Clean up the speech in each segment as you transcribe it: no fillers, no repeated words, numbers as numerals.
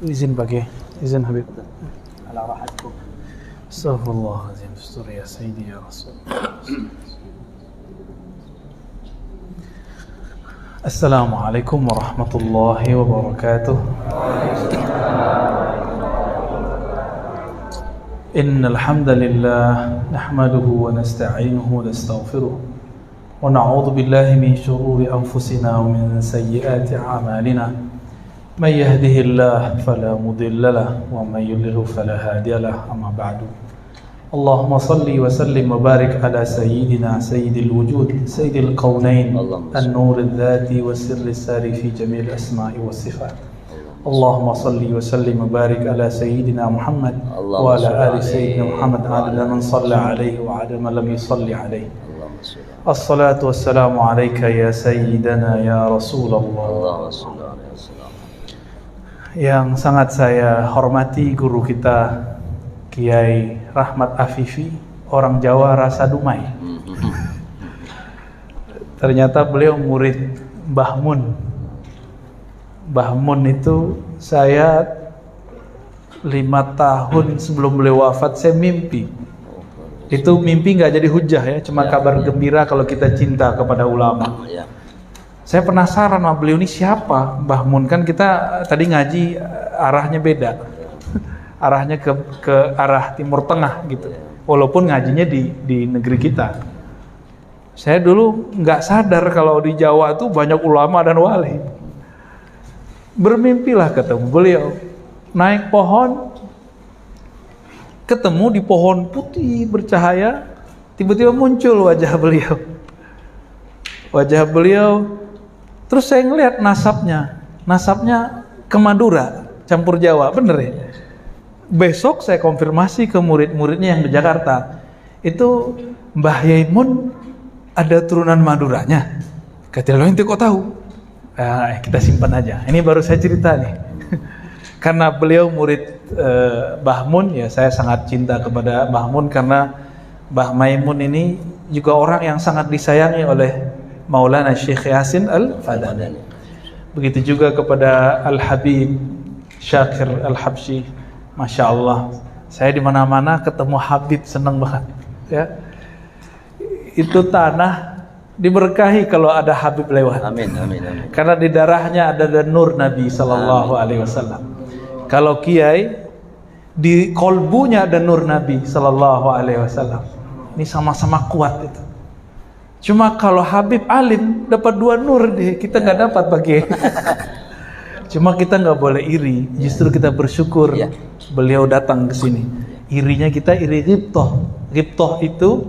Izin pakai, izin Habib. Ala rahatkum. Astaghfirullahaladzim, Astur ya Sayyidi ya Rasul. Assalamualaikum warahmatullahi wabarakatuh. Innal hamdalillah nahmaduhu wa nasta'inuhu wa nastaghfiruh wa na'udzu billahi min shururi anfusina wa min sayyiati a'malina. من يهده الله فلا مضل له ومن يضلل فلا هادي له أما بعد اللهم صل وسلم وبارك على سيدنا سيد الوجود سيد الكونين النور الذاتي والسر الساري في جميع الأسماء والصفات اللهم صل وسلم وبارك على سيدنا محمد وعلى آل سيدنا محمد عدد من صلى عليه وعدد من لم يصلي عليه الصلاة والسلام عليك يا سيدنا يا رسول الله. Yang sangat saya hormati guru kita Kiai Rahmat Afifi, orang Jawa rasa dumai. Ternyata beliau murid Mbah Mun. Mbah Mun itu saya 5 tahun sebelum beliau wafat saya mimpi. Itu mimpi nggak jadi hujah ya, cuma kabar gembira kalau kita cinta kepada ulama. Saya penasaran sama beliau ini siapa Mbah Mun, kan kita tadi ngaji arahnya beda. Arahnya ke arah Timur Tengah gitu. Walaupun ngajinya di negeri kita. Saya dulu nggak sadar kalau di Jawa itu banyak ulama dan wali. Bermimpilah ketemu beliau. Naik pohon, ketemu di pohon putih bercahaya, tiba-tiba muncul wajah beliau. Wajah beliau. Terus saya ngelihat nasabnya ke Madura, campur Jawa, bener ya? Besok saya konfirmasi ke murid-muridnya yang di Jakarta, itu Mbah Yaimun ada turunan Maduranya. Kata lo ente kok tahu? Kita simpan aja. Ini baru saya cerita nih. Karena beliau murid Mbah Mun, ya saya sangat cinta kepada Mbah Mun karena Mbah Maimun ini juga orang yang sangat disayangi oleh Maulana Syekh Yasin Al-Fadani. Begitu juga kepada Al-Habib Syakir Al-Habsyi. Masya Allah, saya di mana-mana ketemu Habib senang banget. Ya, itu tanah diberkahi kalau ada Habib lewat. Amin, amin, amin. Karena di darahnya ada nur Nabi Sallallahu Alaihi Wasallam. Kalau Kiai di kolbunya ada nur Nabi Sallallahu Alaihi Wasallam. Ini sama-sama kuat itu. Cuma kalau Habib alim dapat 2 nur deh, kita nggak dapat bagi. Cuma kita nggak boleh iri, justru kita bersyukur beliau datang ke sini. Irinya kita iri ghibtoh. Ghibtoh itu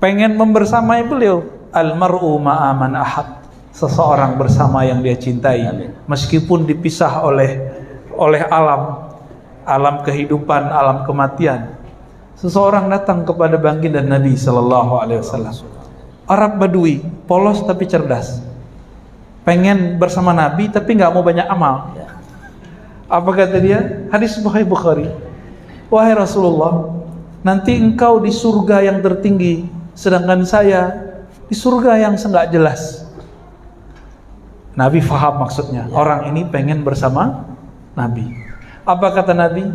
pengen membersamai beliau. Almar'u ma'aman ahab, seseorang bersama yang dia cintai. Meskipun dipisah oleh alam kehidupan, alam kematian. Seseorang datang kepada baginda Nabi Sallallahu Alaihi Wasallam. Arab Badui, polos tapi cerdas. Pengen bersama Nabi tapi nggak mau banyak amal. Apa kata dia? Hadis Sahih Bukhari. Wahai Rasulullah, nanti engkau di surga yang tertinggi, sedangkan saya di surga yang nggak jelas. Nabi faham maksudnya. Orang ini pengen bersama Nabi. Apa kata Nabi?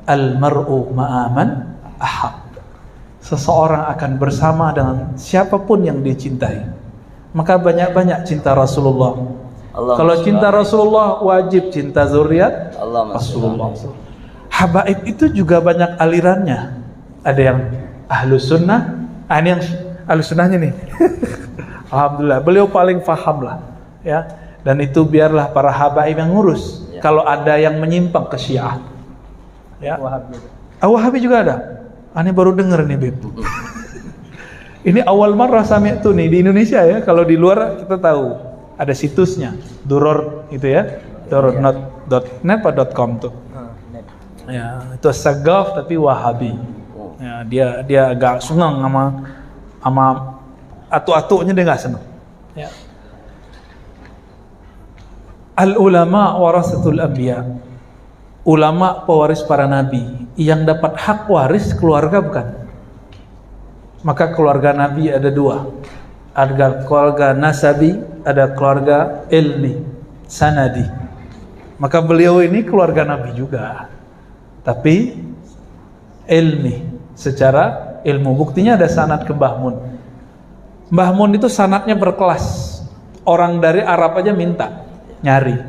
Al-mar'u ma'aman ahab. Seseorang akan bersama dengan siapapun yang dia cintai. Maka banyak-banyak cinta Rasulullah. Kalau cinta Rasulullah wajib cinta zuriat Rasulullah. Habaib itu juga banyak alirannya. Ada yang ahlu sunnah. Ini yang ahlu sunnahnya nih. Alhamdulillah, beliau paling paham lah. Ya. Dan itu biarlah para habaib yang ngurus. Kalau ada yang menyimpang ke Syiah. Ya. Wahabi juga ada. Aneh baru denger nih Beb. Ini awal marrah sami'tu nih di Indonesia ya. Kalau di luar kita tahu ada situsnya Duror itu ya, duror.net atau .com tuh. Ya, itu Sagaf tapi Wahabi. Ya, dia agak senang sama atu-atunya, dia nggak senang. Ya. Al ulama warasatul anbiya. Ulama pewaris para nabi. Yang dapat hak waris keluarga bukan? Maka keluarga Nabi ada dua. Ada keluarga nasabi, ada keluarga ilmi, sanadi. Maka beliau ini keluarga Nabi juga, tapi ilmi, secara ilmu. Buktinya ada sanad ke Mbah Mun. Mbah Mun itu sanadnya berkelas. Orang dari Arab aja minta, nyari.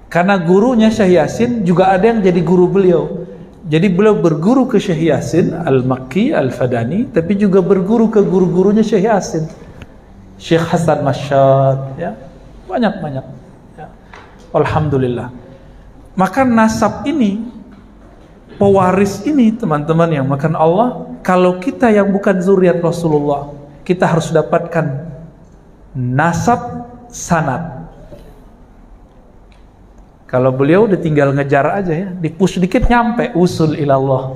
Karena gurunya Syekh Yasin juga ada yang jadi guru beliau. Jadi beliau berguru ke Syekh Yasin Al-Makki, Al-Fadani, tapi juga berguru ke guru-gurunya Syekh Yasin, Syekh Hasan Masyad, ya, banyak-banyak. Ya. Alhamdulillah. Maka nasab ini, pewaris ini, teman-teman yang makan Allah, kalau kita yang bukan zuriat Rasulullah, kita harus dapatkan nasab sanad. Kalau beliau udah tinggal ngejar aja ya, dipush dikit nyampe usul ilallah.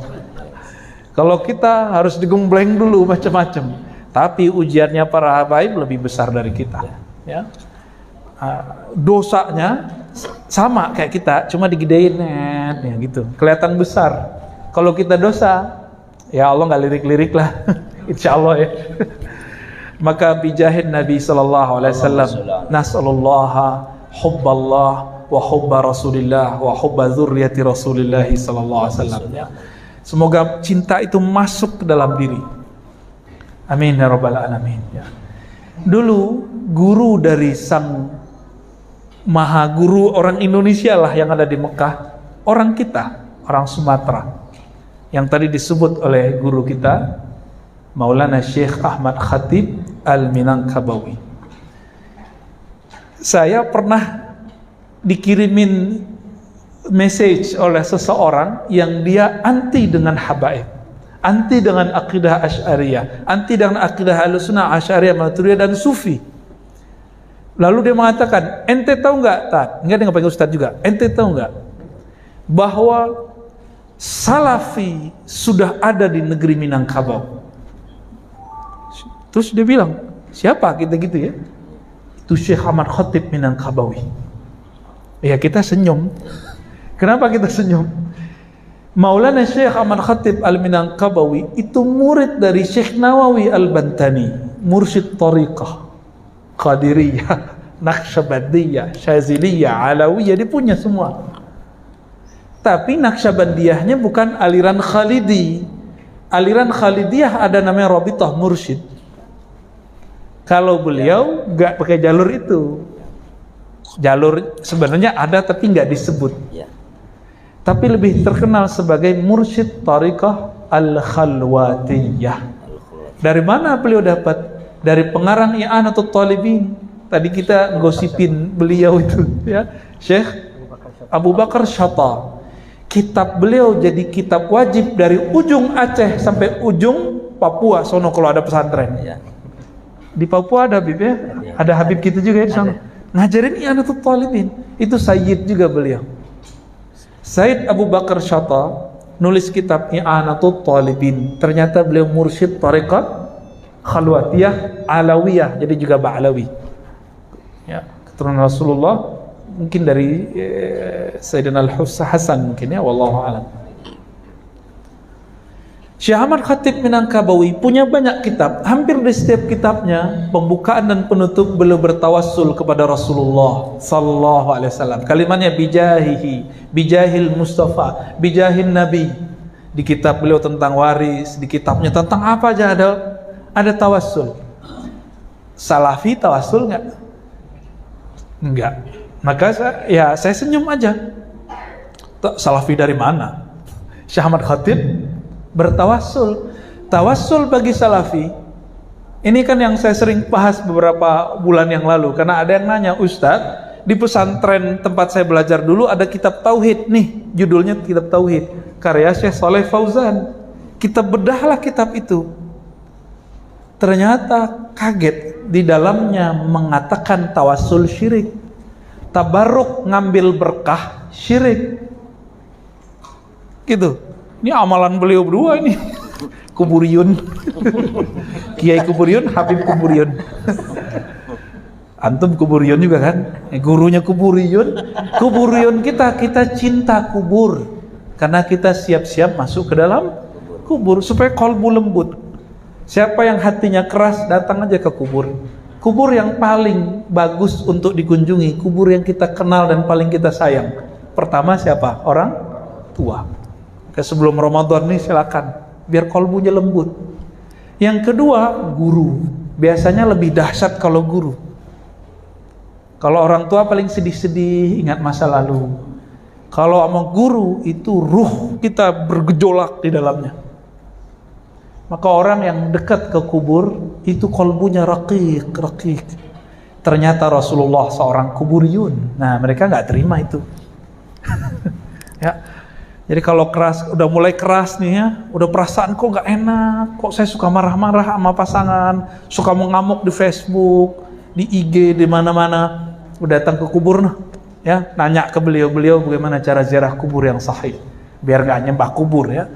Kalau kita harus digembleng dulu macam-macam. Tapi ujiannya para habaib lebih besar dari kita. Ya, dosanya sama kayak kita, cuma digedein ya gitu, kelihatan besar. Kalau kita dosa, ya Allah nggak lirik-lirik lah, insya Allah ya. Maka bijahin Nabi Sallallahu Alaihi Wasallam, nasallallahu hubballah wa hubba Rasulillah wa hubba dzurriyyati Rasulillah sallallahu alaihi wasallam. Semoga cinta itu masuk ke dalam diri. Amin ya rabbal alamin. Ya. Dulu guru dari sang maha guru orang Indonesia lah yang ada di Mekah, orang kita, orang Sumatera, yang tadi disebut oleh guru kita Maulana Syekh Ahmad Khatib Al-Minangkabawi. Saya pernah dikirimin message oleh seseorang yang dia anti dengan habaib, anti dengan akidah Asy'ariyah, anti dengan akidah Ahlussunnah, Asy'ariyah, Maturidiyah dan Sufi. Lalu dia mengatakan, ente tahu nggak, Tat? Enggak, dia nggak panggil Ustadz juga. Ente tahu nggak bahwa Salafi sudah ada di negeri Minangkabau? Terus dia bilang, siapa kita gitu ya? Itu Syekh Ahmad Khatib Minangkabawi. Ya kita senyum. Kenapa kita senyum? Maulana Syekh Ahmad Khatib Al-Minangkabawi itu murid dari Syekh Nawawi Al-Bantani, mursyid tariqah Qadiriyah, Naqsyabandiyah, Syaziliyah, Alawiyah, dia punya semua. Tapi Naqsyabandiyahnya bukan aliran Khalidi. Aliran Khalidiyah ada namanya Rabithah Mursyid. Kalau beliau nggak pakai jalur itu. Jalur sebenarnya ada tapi nggak disebut. Tapi lebih terkenal sebagai mursyid tariqah al-khalwatiyah. Dari mana beliau dapat? Dari pengarang I'anatul Talibin. Tadi kita gosipin beliau itu ya, Syekh Abu Bakar Syatta. Kitab beliau jadi kitab wajib dari ujung Aceh sampai ujung Papua sono kalau ada pesantren. Di Papua ada Habib ya? Ada Habib gitu juga ya di sana. Ngajarin I'anatul Talibin. Itu Sayyid juga beliau. Sayyid Abu Bakar Syatta nulis kitab I'anatul Talibin. Ternyata beliau mursyid tariqat Khalwatiyah Alawiyah, jadi juga Ba'alawi. Ya, keturunan Rasulullah, mungkin dari Sayyidina Al-Hasan mungkin ya, wallahu a'lam. Syekh Ahmad Khatib Minangkabawi punya banyak kitab. Hampir di setiap kitabnya pembukaan dan penutup beliau bertawassul kepada Rasulullah sallallahu alaihi wasallam. Kalimatnya bijahihi, bijahil Mustafa, bijahin Nabi. Di kitab beliau tentang waris, di kitabnya tentang apa aja ada tawassul. Salafi tawassul enggak? Enggak. Maka saya senyum aja. Salafi dari mana? Syekh Ahmad Khatib bertawassul. Tawassul bagi Salafi ini kan yang saya sering bahas beberapa bulan yang lalu, karena ada yang nanya, Ustadz, di pesantren tempat saya belajar dulu ada kitab tauhid nih, judulnya kitab tauhid karya Syekh Saleh Fauzan. Kita bedahlah kitab itu, ternyata kaget, di dalamnya mengatakan tawassul syirik, tabarruk ngambil berkah syirik gitu. Ini amalan beliau berdua ini. Kuburiyun. Kiai Kuburiyun, Habib Kuburiyun. Antum Kuburiyun juga kan? Gurunya Kuburiyun. Kuburiyun kita cinta kubur. Karena kita siap-siap masuk ke dalam kubur supaya qalbu lembut. Siapa yang hatinya keras, datang aja ke kubur. Kubur yang paling bagus untuk dikunjungi, kubur yang kita kenal dan paling kita sayang. Pertama siapa? Orang tua. Sebelum Ramadan nih silakan, biar kolbunya lembut. Yang kedua, guru. Biasanya lebih dahsyat kalau guru. Kalau orang tua paling sedih-sedih, ingat masa lalu. Kalau sama guru, itu ruh kita bergejolak di dalamnya. Maka orang yang dekat ke kubur, itu kolbunya raqiq. Ternyata Rasulullah seorang kuburiyun. Nah, mereka nggak terima itu. Ya. Jadi kalau keras, udah mulai keras nih ya, udah perasaan kok nggak enak, kok saya suka marah-marah sama pasangan, suka mengamuk di Facebook, di IG, di mana-mana, udah datang ke kubur nah, ya, nanya ke beliau bagaimana cara ziarah kubur yang sahih, biar nggak nyembah kubur ya.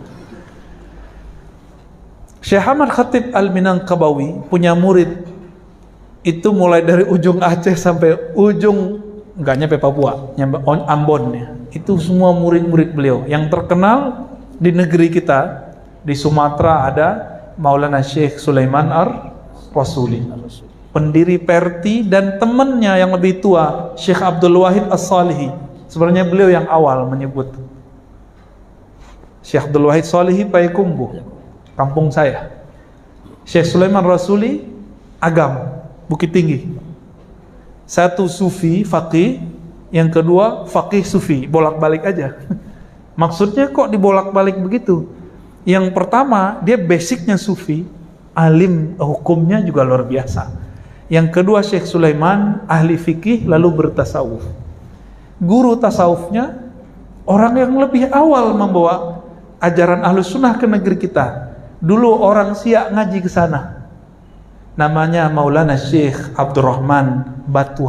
Syekh Ahmad Khatib Al-Minangkabawi punya murid itu mulai dari ujung Aceh sampai ujung nggak nyampe Papua, nyampe Ambon ya. Itu semua murid-murid beliau. Yang terkenal di negeri kita, di Sumatera ada Maulana Syekh Sulaiman Ar-Rasuli, pendiri Perti, dan temannya yang lebih tua Syekh Abdul Wahid As-Salihi. Sebenarnya beliau yang awal menyebut. Syekh Abdul Wahid Salihi Payakumbuh, kampung saya. Syekh Sulaiman Rasuli Agam, Bukit Tinggi. Satu sufi faqih, yang kedua faqih sufi, bolak-balik aja. Maksudnya kok dibolak-balik begitu? Yang pertama, dia basicnya sufi, alim hukumnya juga luar biasa. Yang kedua, Syekh Sulaiman ahli fikih lalu bertasawuf. Guru tasawufnya orang yang lebih awal membawa ajaran Ahlus Sunnah ke negeri kita. Dulu orang Siak ngaji ke sana. Namanya Maulana Syekh Abdurrahman Batu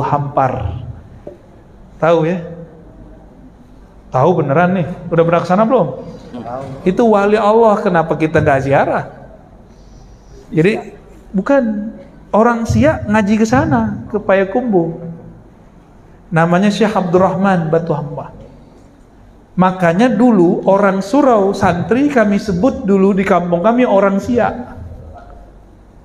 Hampar. Tahu ya? Tahu beneran nih? Udah pernah ke sana belum? Itu wali Allah, kenapa kita nggak ziarah? Jadi bukan orang Siak ngaji ke sana, ke Payakumbuh. Namanya Syekh Abdurrahman Batu Hampar. Makanya dulu orang Surau santri kami sebut dulu di kampung kami orang Siak.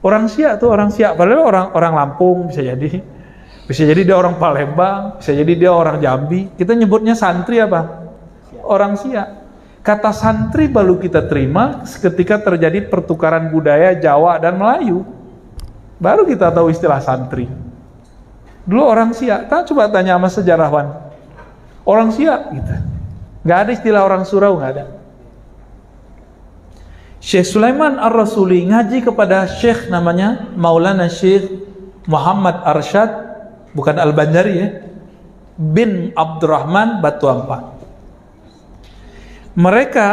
Orang Siak tuh orang Siak, padahal orang Lampung bisa jadi dia orang Palembang, bisa jadi dia orang Jambi. Kita nyebutnya santri apa? Orang Siak. Kata santri baru kita terima ketika terjadi pertukaran budaya Jawa dan Melayu. Baru kita tahu istilah santri. Dulu orang Siak, coba tanya sama sejarawan. Orang Siak gitu. Nggak ada istilah orang Surau, nggak ada. Syekh Sulaiman Ar-Rasuli ngaji kepada Syekh namanya Maulana Syekh Muhammad Arsyad, bukan Al-Bandari ya, bin Abdurrahman Batu Hampar. Mereka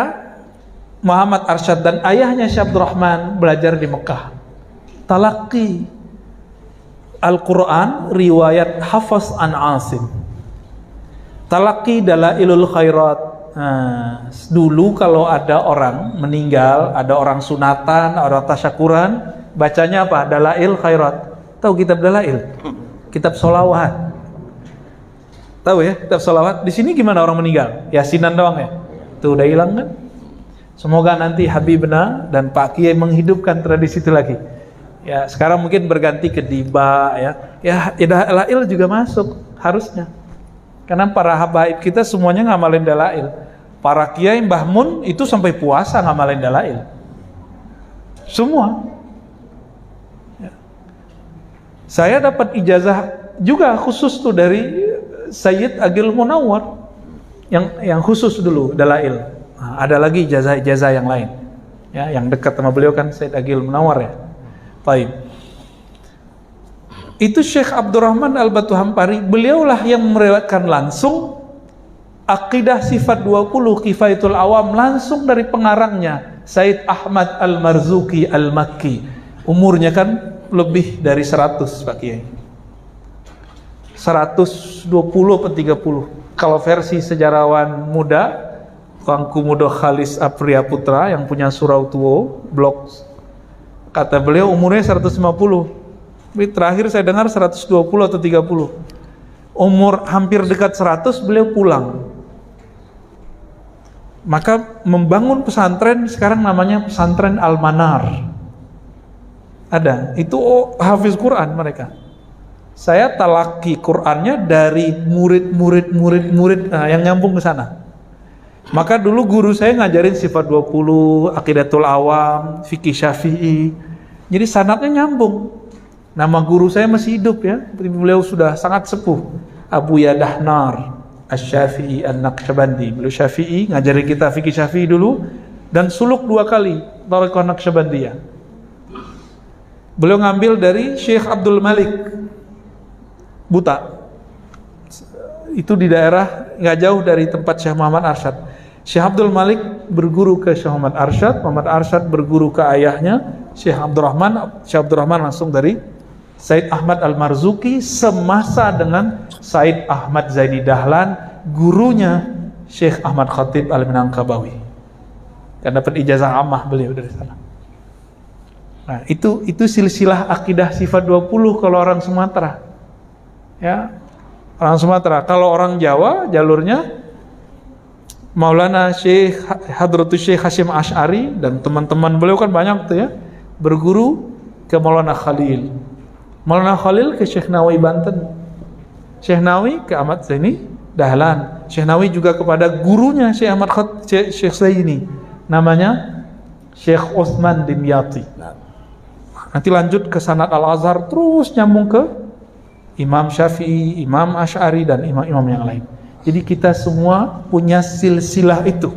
Muhammad Arsyad dan ayahnya Syekh Abdurrahman belajar di Mekah. Talaqi Al-Quran riwayat Hafaz an Asim. Talaqi Dalailul Khairat. Nah, dulu kalau ada orang meninggal, ada orang sunatan, orang tasyakuran, bacanya apa? Dalail Khairat. Tahu kitab Dalail? Kitab sholawat. Tahu ya kitab sholawat? Di sini gimana orang meninggal? Yasinan doang ya? Tuh udah hilang kan? Semoga nanti Habibna dan Pak Kiai menghidupkan tradisi itu lagi. Ya sekarang mungkin berganti ke Diba ya. Ya Dalail juga masuk harusnya. Karena para habaib kita semuanya ngamalin Dalail. Para kiai Mbah Mun itu sampai puasa ngamalin Dalail. Semua. Ya. Saya dapat ijazah juga khusus tuh dari Sayyid Agil Munawwar yang khusus dulu Dalail. Nah, ada lagi ijazah yang lain. Ya, yang dekat sama beliau kan Sayyid Agil Munawwar ya. Baik. Itu Syekh Abdurrahman Al-Batu Hampari, beliaulah yang meriwayatkan langsung Aqidah Sifat 20 Kifayatul Awam langsung dari pengarangnya Said Ahmad Al-Marzuki Al-Makki. Umurnya kan lebih dari 100 Pak Kiai. 120 atau 30. Kalau versi sejarawan muda Kangku Mudo Khalis Apriya Putra yang punya Surau Tuo blog, kata beliau umurnya 150. Tapi terakhir saya dengar 120 atau 30. Umur hampir dekat 100 beliau pulang. Maka membangun pesantren sekarang namanya pesantren Al-Manar. Ada, itu hafiz Quran mereka. Saya talaki Qurannya dari murid yang nyambung ke sana. Maka dulu guru saya ngajarin sifat 20, Aqidatul Awam, Fikih Syafi'i. Jadi sanadnya nyambung. Nama guru saya masih hidup ya, beliau sudah sangat sepuh. Abu Yadahnar Asy-Syafi'i An-Naqsyabandi. Beliau Syafi'i, ngajarin kita fikih Syafi'i dulu dan suluk 2 kali Thariqah Naqsyabandiyah. Beliau ngambil dari Syekh Abdul Malik Buta. Itu di daerah nggak jauh dari tempat Syekh Muhammad Arsyad. Syekh Abdul Malik berguru ke Syekh Muhammad Arsyad berguru ke ayahnya Syekh Abdurrahman. Syekh Abdurrahman langsung dari Said Ahmad Al-Marzuki semasa dengan Said Ahmad Zaidi Dahlan, gurunya Syekh Ahmad Khatib Al-Minangkabawi. Dan dapat ijazah ammah beliau dari sana. Nah, itu silsilah akidah sifat 20 kalau orang Sumatera. Ya. Orang Sumatera. Kalau orang Jawa jalurnya Maulana Syekh Hadratus Syekh Hasyim Asy'ari dan teman-teman beliau kan banyak tuh ya, berguru ke Maulana Khalil. Maulana Khalil ke Syekh Nawawi Banten, Syekh Nawawi ke Ahmad Zaini Dahlan, Syekh Nawawi juga kepada gurunya Syekh Ahmad Syekh Zaini, namanya Syekh Utsman Dimyati. Nanti lanjut ke Sanad Al-Azhar, terus nyambung ke Imam Syafi'i, Imam Asy'ari dan imam-imam yang lain. Jadi kita semua punya silsilah itu.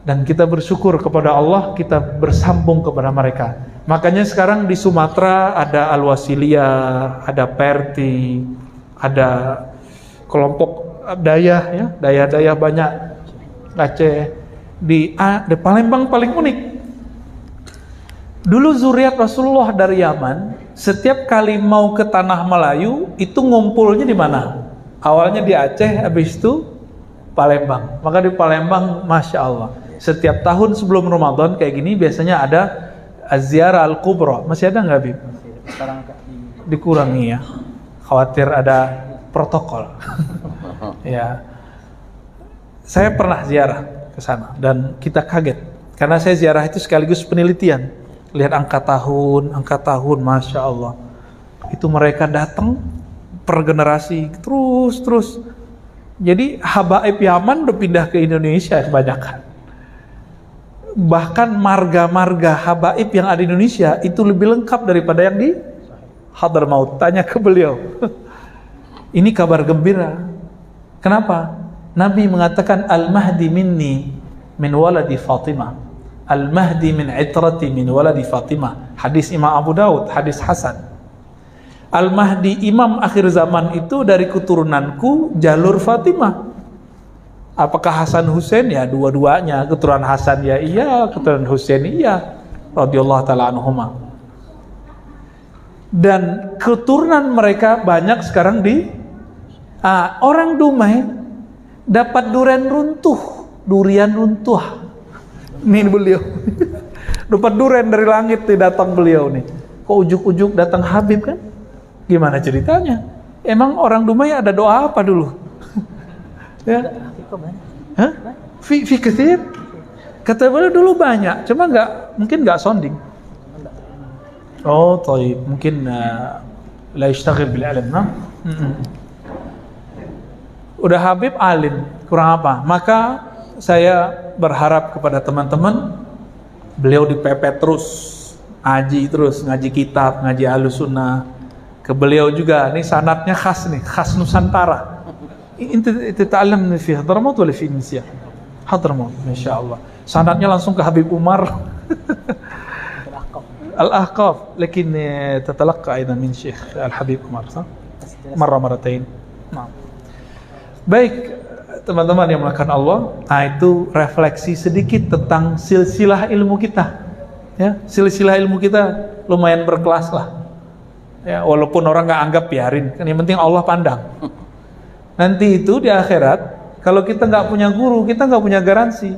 Dan kita bersyukur kepada Allah, kita bersambung kepada mereka. Makanya sekarang di Sumatera ada Al-Wasiliyah, ada Perti, ada kelompok dayah ya, dayah-dayah banyak. Aceh, di Palembang paling unik. Dulu zuriat Rasulullah dari Yaman, setiap kali mau ke tanah Melayu itu ngumpulnya di mana? Awalnya di Aceh, habis itu Palembang. Maka di Palembang, Masya Allah, setiap tahun sebelum Ramadan kayak gini biasanya ada Az-Ziyarah Al-Kubra. Masih ada nggak, Bib? Sekarang Dikurangi ya, khawatir ada protokol. Ya, saya pernah ziarah ke sana dan kita kaget karena saya ziarah itu sekaligus penelitian. Lihat angka tahun, Masya Allah. Itu mereka datang per generasi, terus. Jadi habaib Yaman udah pindah ke Indonesia kebanyakan. Bahkan marga-marga habaib yang ada di Indonesia itu lebih lengkap daripada yang di Hadramaut. Tanya ke beliau. Ini kabar gembira. Kenapa? Nabi mengatakan Al-Mahdi minni min waladi Fatimah. Al-Mahdi min itrati min waladi Fatimah. Hadis Imam Abu Daud, hadis Hasan. Al-Mahdi imam akhir zaman itu dari keturunanku jalur Fatimah. Apakah Hasan Husain? Ya dua-duanya. Keturunan Hasan ya iya, keturunan Husain iya, radhiyallahu taala anhuma. Dan keturunan mereka banyak sekarang di orang Dumai dapat durian runtuh. Nih beliau dapat durian dari langit nih, datang beliau nih. Kok ujuk-ujuk datang Habib kan? Gimana ceritanya? Emang orang Dumai ada doa apa dulu? Ya. Hah? Fi katsir. Kata beliau dulu banyak, cuma mungkin nggak sounding. Oh, taib. Mungkin la yashtaghil bil ilm, nah. Udah Habib alim, kurang apa? Maka saya berharap kepada teman-teman, beliau dipepet terus, ngaji kitab, ngaji Ahlussunnah. Ke beliau juga, ini sanadnya khas nih, khas Nusantara. Itu ta'allam fi Hadramaut wala fi Indonesia? Hadramaut, masyaallah. Sanadnya langsung ke Habib Umar. Al-Ahqaf, lakin tatalaqqa aidan min Syekh Al-Habib Umar, sah? Marratain. Nah. Baik, teman-teman yang melakukan Allah, itu refleksi sedikit tentang silsilah ilmu kita. Ya, silsilah ilmu kita lumayan berkelas lah. Ya, walaupun orang nggak anggap, biarin. Yang penting Allah pandang. Nanti itu di akhirat, kalau kita nggak punya guru, kita nggak punya garansi.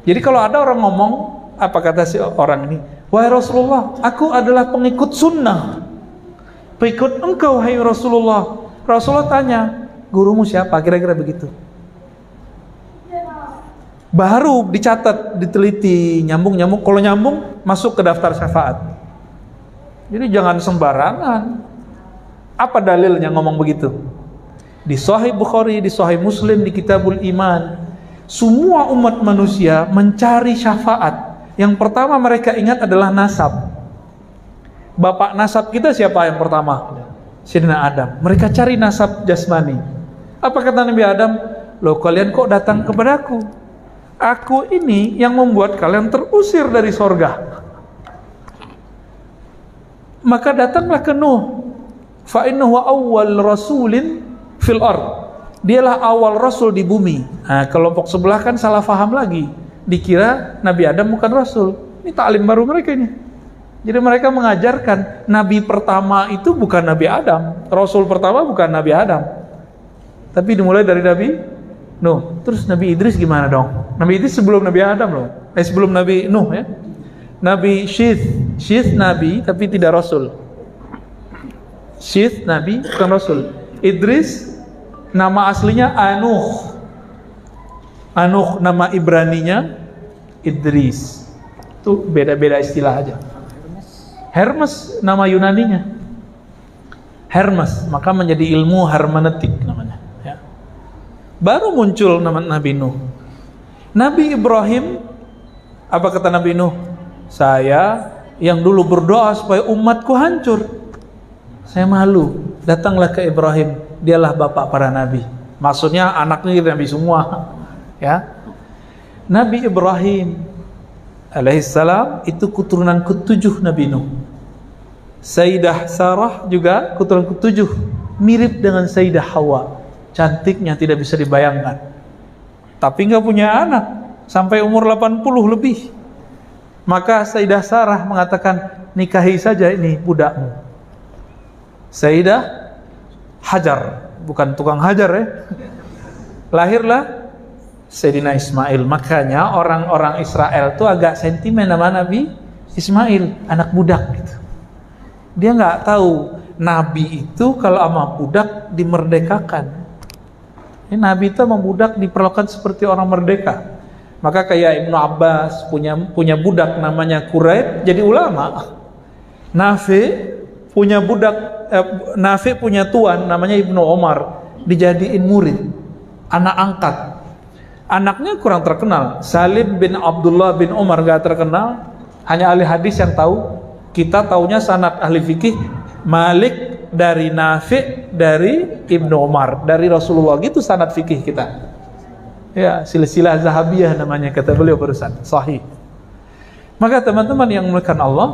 Jadi kalau ada orang ngomong, apa kata si orang ini? Wahai Rasulullah, aku adalah pengikut sunnah. Pengikut engkau, hai Rasulullah. Rasulullah tanya, gurumu siapa? Kira-kira begitu. Baru dicatat, diteliti, nyambung. Kalau nyambung, masuk ke daftar syafaat. Jadi jangan sembarangan. Apa dalilnya ngomong begitu? Di Sahih Bukhari, di Sahih Muslim, di Kitabul Iman, semua umat manusia mencari syafaat. Yang pertama mereka ingat adalah nasab. Bapak nasab kita siapa yang pertama? Sayyidina Adam. Mereka cari nasab jasmani. Apa kata Nabi Adam? Loh, kalian kok datang kepadaku? Aku ini yang membuat kalian terusir dari sorga. Maka datanglah ke Nuh. Fa innahu awwal rasulin fil ard. Dialah awal rasul di bumi. Nah, kelompok sebelah kan salah faham lagi. Dikira Nabi Adam bukan rasul. Ini taklim baru mereka ini. Jadi mereka mengajarkan Nabi pertama itu bukan Nabi Adam. Rasul pertama bukan Nabi Adam. Tapi dimulai dari Nabi Nuh. Terus Nabi Idris gimana dong? Nabi Idris sebelum Nabi Adam loh. Sebelum Nabi Nuh ya. Nabi Syith Nabi tapi tidak rasul. Syith Nabi bukan rasul. Idris nama aslinya Anuh. Anuh nama Ibraninya Idris. Itu beda-beda istilah aja. Hermes nama Yunaninya. Hermes, maka menjadi ilmu hermeneutik namanya, ya. Baru muncul nama Nabi Nuh. Nabi Ibrahim, apa kata Nabi Nuh? Saya yang dulu berdoa supaya umatku hancur. Saya malu. Datanglah ke Ibrahim, dialah bapak para nabi. Maksudnya anaknya nabi semua, ya. Nabi Ibrahim alaihissalam itu keturunan ke-7 Nabi Nuh. Sayyidah Sarah juga keturunan ke-7, mirip dengan Sayyidah Hawa. Cantiknya tidak bisa dibayangkan. Tapi nggak punya anak sampai umur 80 lebih. Maka Sayyidah Sarah mengatakan, nikahi saja ini budakmu. Sayyidah Hajar, bukan tukang hajar ya. Lahirlah Sayyidina Ismail. Makanya orang-orang Israel tuh agak sentimen sama Nabi Ismail, anak budak gitu. Dia nggak tahu Nabi itu kalau sama budak dimerdekakan. Ini Nabi itu sama budak diperlakukan seperti orang merdeka. Maka kayak Ibnu Abbas punya budak namanya Quraib jadi ulama. Nafi punya tuan namanya Ibnu Omar dijadiin murid, anak angkat. Anaknya kurang terkenal. Salim bin Abdullah bin Umar gak terkenal, hanya ahli hadis yang tahu. Kita taunya sanad ahli fikih, Malik dari Nafi dari Ibnu Umar dari Rasulullah, gitu sanad fikih kita. Ya, silsilah zahabiyah namanya kata beliau barusan, sahih. Maka teman-teman yang dimuliakan Allah,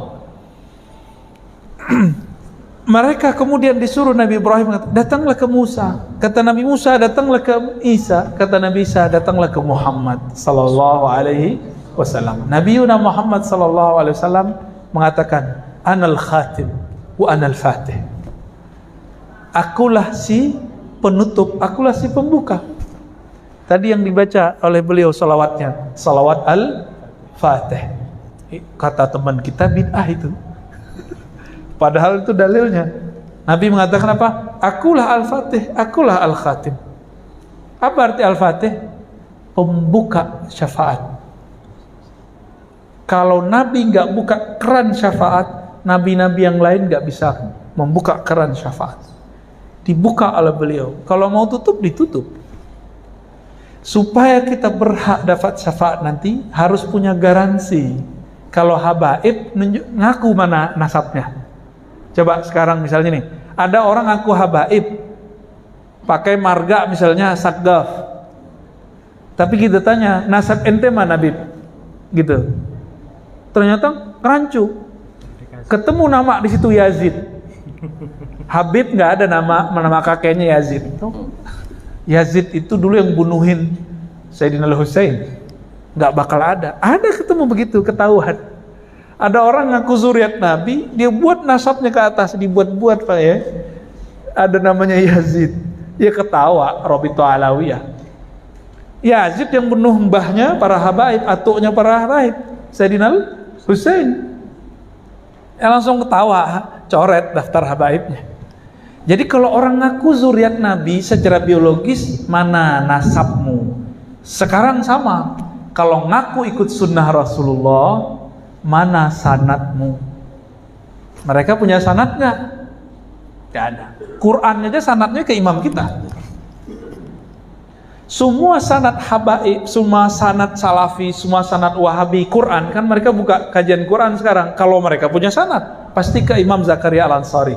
mereka kemudian disuruh Nabi Ibrahim, datanglah ke Musa. Kata Nabi Musa, datanglah ke Isa. Kata Nabi Isa, datanglah ke Muhammad sallallahu alaihi wasallam. Nabiuna Muhammad sallallahu alaihi wasallam mengatakan, Anal khatim wa anal fatih. Akulah si penutup, akulah si pembuka. Tadi yang dibaca oleh beliau salawatnya, salawat al-fatih. Kata teman kita bid'ah itu. Padahal itu dalilnya. Nabi mengatakan apa? Akulah al-fatih, akulah al-khatim. Apa arti al-fatih? Pembuka syafaat. Kalau Nabi nggak buka keran syafaat, nabi-nabi yang lain nggak bisa membuka keran syafaat. Dibuka oleh beliau. Kalau mau tutup, ditutup. Supaya kita berhak dapat syafaat nanti, harus punya garansi. Kalau habaib, ngaku mana nasabnya. Coba sekarang misalnya nih, ada orang ngaku habaib, pakai marga misalnya Sakgaf. Tapi kita tanya, nasab ente mana Bib? Gitu. Ternyata rancu. Ketemu nama di situ Yazid. Habib nggak ada nama kakeknya Yazid. Yazid itu dulu yang bunuhin Sayyidina Al-Husain. Nggak bakal ada. Ada ketemu begitu, ketahuan. Ada orang ngaku zuriat Nabi, dia buat nasabnya ke atas, dibuat-buat Pak ya. Ada namanya Yazid. Dia ketawa, Robito Alawiyah. Yazid yang bunuh mbahnya para habaib, atuknya para habaib, Sayyidina Al-Husain. Langsung ketawa, coret daftar habaibnya. Jadi kalau orang ngaku zuriat Nabi secara biologis, mana nasabmu? Sekarang sama, kalau ngaku ikut sunnah Rasulullah, mana sanadmu? Mereka punya sanad nggak? Nggak ada. Quran aja sanadnya ke imam kita. Semua sanad habaib, semua sanad salafi, semua sanad wahabi, Quran, kan mereka buka kajian Quran sekarang. Kalau mereka punya sanad, pasti ke Imam Zakaria Al-Ansari.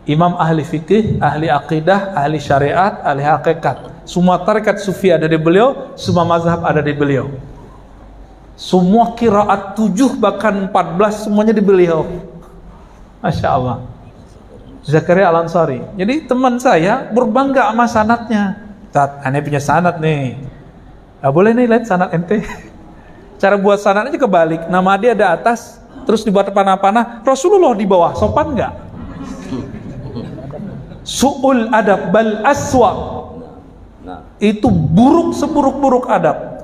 Imam ahli fikih, ahli akidah, ahli syariat, ahli hakikat. Semua tarekat sufi ada di beliau, semua mazhab ada di beliau. Semua qiraat 7 bahkan 14 semuanya di beliau. Masya Allah. Zakaria Al-Ansari. Jadi teman saya berbangga sama sanadnya. Tat, aneh punya sanad nih. Gak boleh nih lihat sanad ente. Cara buat sanad aja kebalik. Nama dia ada atas, terus dibuat panah-panah, Rasulullah di bawah. Sopan nggak? Su'ul adab bal aswa. Itu buruk seburuk-buruk adab.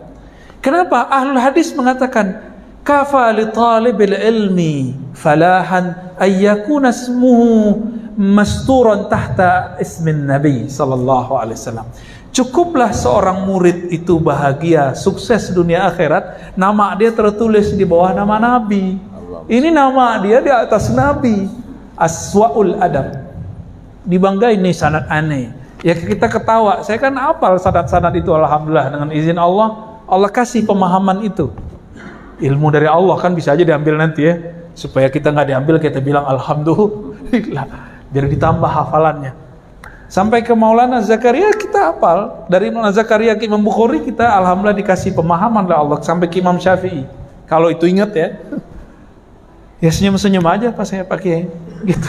Kenapa? Ahlul hadis mengatakan kafa li talibil ilmi falahan ayyakuna ismuhu masturan tahta ismin Nabi sallallahu alaihi wasallam. Cukuplah seorang murid itu bahagia, sukses dunia akhirat, nama dia tertulis di bawah nama Nabi. Ini nama dia di atas Nabi. Aswaul adab. Dibanggain nih sanad aneh. Ya kita ketawa. Saya kan hafal sanad-sanad itu alhamdulillah dengan izin Allah. Allah kasih pemahaman itu. Ilmu dari Allah kan bisa aja diambil nanti ya. Supaya kita nggak diambil kita bilang alhamdulillah. Biar ditambah hafalannya. Sampai ke Maulana Zakaria kita hafal. Dari Maulana Zakaria ke Imam Bukhari kita alhamdulillah dikasih pemahaman oleh Allah. Sampai ke Imam Syafi'i. Kalau itu ingat ya. Ya senyum-senyum aja pas saya pakai gitu.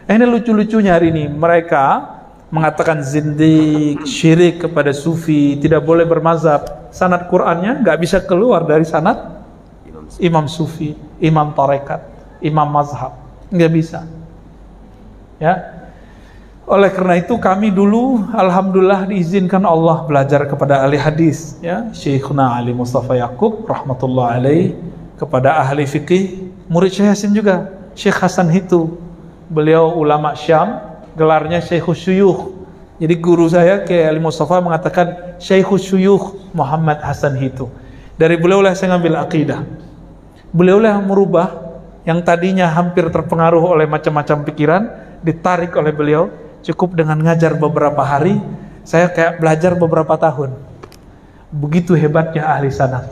Ini lucu-lucunya hari ini mereka mengatakan zindik, syirik kepada sufi, tidak boleh bermazhab. Sanad Qur'annya nggak bisa keluar dari sanad imam sufi, imam tarekat, imam mazhab, nggak bisa. Ya. Oleh karena itu kami dulu alhamdulillah diizinkan Allah belajar kepada ahli hadis, ya, Syekhuna Ali Mustafa Yaqub rahmatullah alaih, kepada ahli fikih, murid Syekh Hasim juga, Syekh Hasan Hitu. Beliau ulama Syam, gelarnya Syekhus Syuyukh. Jadi guru saya ke Ali Mustafa mengatakan Syekhus Syuyukh Muhammad Hasan Hitu. Dari beliau lah saya ngambil akidah. Beliau lah merubah yang tadinya hampir terpengaruh oleh macam-macam pikiran, ditarik oleh beliau. Cukup dengan ngajar beberapa hari, saya kayak belajar beberapa tahun. Begitu hebatnya ahli sanad.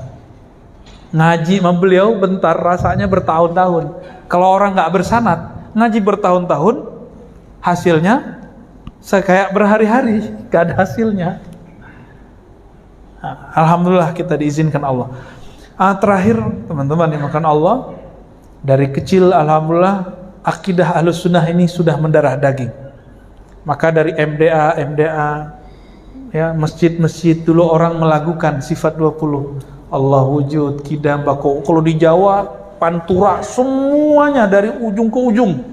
Ngaji sama beliau bentar rasanya bertahun-tahun. Kalau orang nggak bersanad, ngaji bertahun-tahun, hasilnya saya kayak berhari-hari gak ada hasilnya. Nah, alhamdulillah kita diizinkan Allah. Terakhir teman-teman dimakan Allah, dari kecil alhamdulillah akidah Ahlus Sunnah ini sudah mendarah daging. Maka dari MDA ya, masjid-masjid dulu orang melakukan sifat 20. Allah wujud, kidam, bako. Kalau di Jawa pantura semuanya dari ujung ke ujung.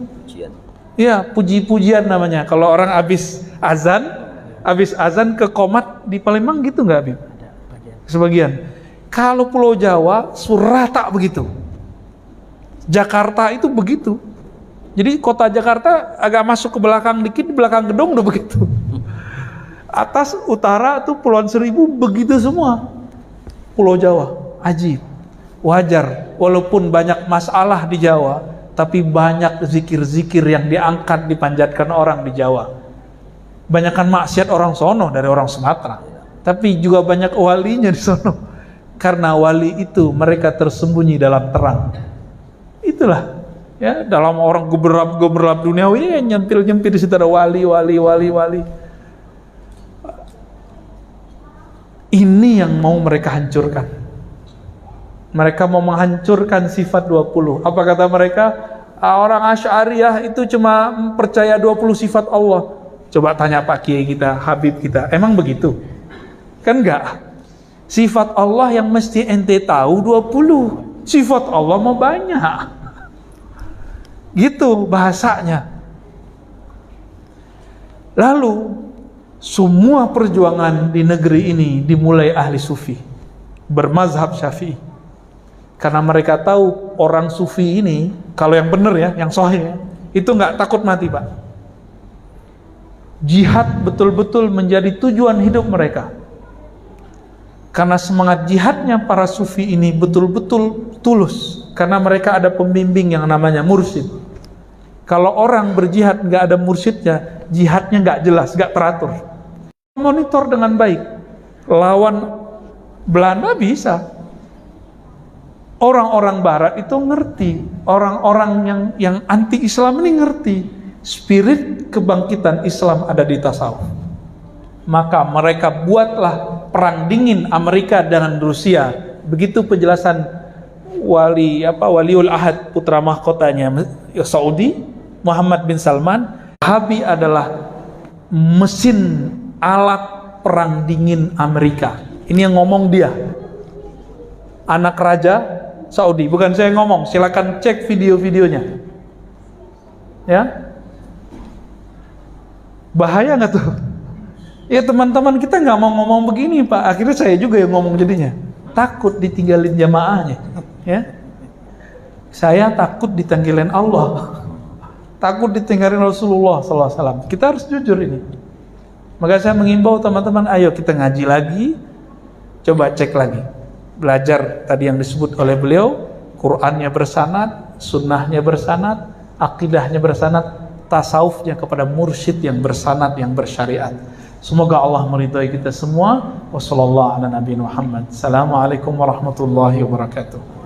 Ya, puji-pujian namanya. Kalau orang habis azan ke qomat di Palembang gitu nggak, Bib? Sebagian. Kalau Pulau Jawa surata begitu. Jakarta itu begitu. Jadi kota Jakarta agak masuk ke belakang dikit, di belakang gedung udah begitu. Atas utara tuh Pulauan Seribu begitu semua. Pulau Jawa, ajib. Wajar, walaupun banyak masalah di Jawa, tapi banyak zikir-zikir yang diangkat, dipanjatkan orang di Jawa. Banyakan maksiat orang sono dari orang Sumatera, tapi juga banyak walinya di sono. Karena wali itu mereka tersembunyi dalam terang. Itulah, ya, dalam orang gemerlap duniawi, ya, nyempil-nyempil di situ ada wali. Ini yang mau mereka hancurkan. Mereka mau menghancurkan sifat 20. Apa kata mereka? Orang Asy'ariyah itu cuma percaya 20 sifat Allah. Coba tanya Pak Kiai kita, Habib kita, emang begitu? Kan enggak. Sifat Allah yang mesti ente tahu 20. Sifat Allah mau banyak. Gitu bahasanya. Lalu semua perjuangan di negeri ini dimulai ahli sufi, bermazhab Syafi'i. Karena mereka tahu orang sufi ini, kalau yang benar ya, yang sahih ya, itu nggak takut mati, Pak. jihad betul-betul menjadi tujuan hidup mereka. Karena semangat jihadnya para sufi ini betul-betul tulus, karena mereka ada pembimbing yang namanya mursyid. Kalau orang berjihad nggak ada mursyidnya, jihadnya nggak jelas, nggak teratur. Monitor dengan baik. Lawan Belanda bisa. Orang-orang Barat itu ngerti, orang-orang yang anti-Islam ini ngerti spirit kebangkitan Islam ada di tasawuf. Maka mereka buatlah perang dingin Amerika dengan Rusia. Begitu penjelasan Waliul Ahad, putra mahkotanya Saudi, Muhammad bin Salman. Wahabi adalah mesin alat perang dingin Amerika. Ini yang ngomong dia, anak raja Saudi, bukan saya ngomong. Silakan cek video-videonya. Ya, bahaya nggak tuh? Ya teman-teman, kita nggak mau ngomong begini Pak. Akhirnya saya juga yang ngomong jadinya. Takut ditinggalin jamaahnya. Ya, saya takut ditinggalin Allah. Takut ditinggalin Rasulullah SAW. Kita harus jujur ini. Maka saya mengimbau teman-teman, ayo kita ngaji lagi. Coba cek lagi. Belajar tadi yang disebut oleh beliau, Qur'annya bersanad, sunnahnya bersanad, akidahnya bersanad, tasawufnya kepada mursyid yang bersanad, yang bersyariat. Semoga Allah meridhai kita semua. Wassallallahu ala nabiyina Muhammad. Assalamualaikum warahmatullahi wabarakatuh.